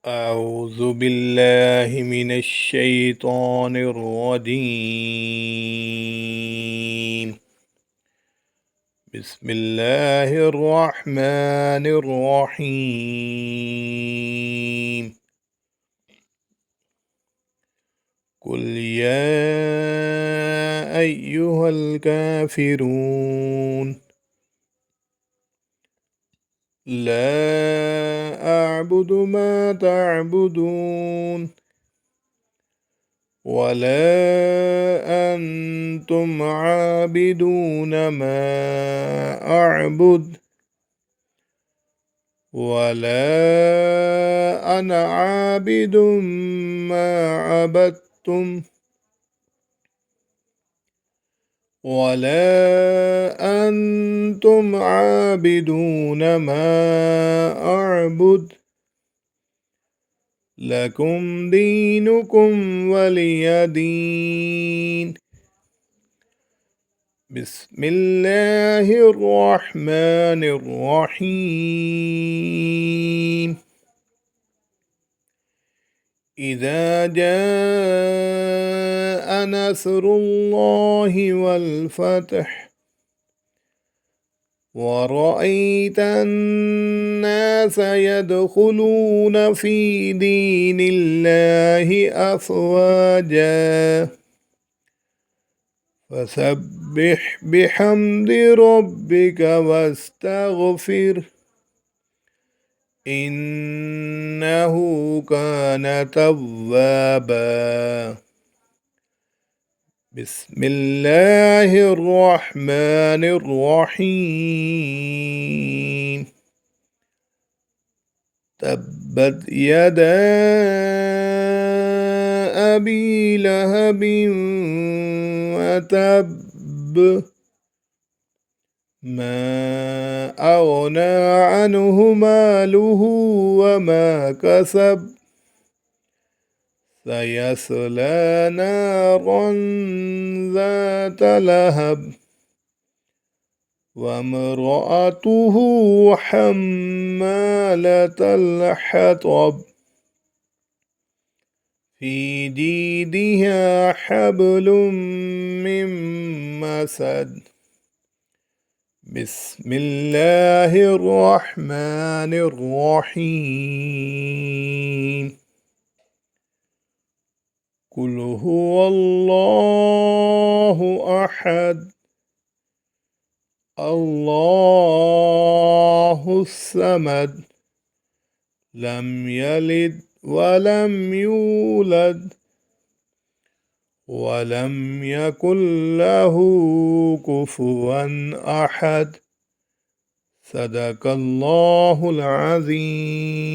أعوذ بالله من الشيطان الرجيم. بسم الله الرحمن الرحيم. قل يا أيها الكافرون لا أعبد ما تعبدون ولا أنتم عابدون ما أعبد ولا أنا عابد ما عبدتم ولا أنتم عابدون ما أعبد لكم دينكم ولي دين. بسم الله الرحمن الرحيم. إذا جاء نصر الله والفتح ورأيت الناس يدخلون في دين الله أفواجا فسبح بحمد ربك واستغفر إنه كان توابا. بسم الله الرحمن الرحيم. تبت يدا أبي لهب وتب ما أغنى عنه ماله وما كسب سيصلى نارا ذات لهب وامرأته حمالة الحطب في جيدها حبل من مسد. بسم الله الرحمن الرحيم. قل هو الله أحد الله الصمد لم يلد ولم يولد ولم يكن له كفوا أحد. صدق الله العظيم.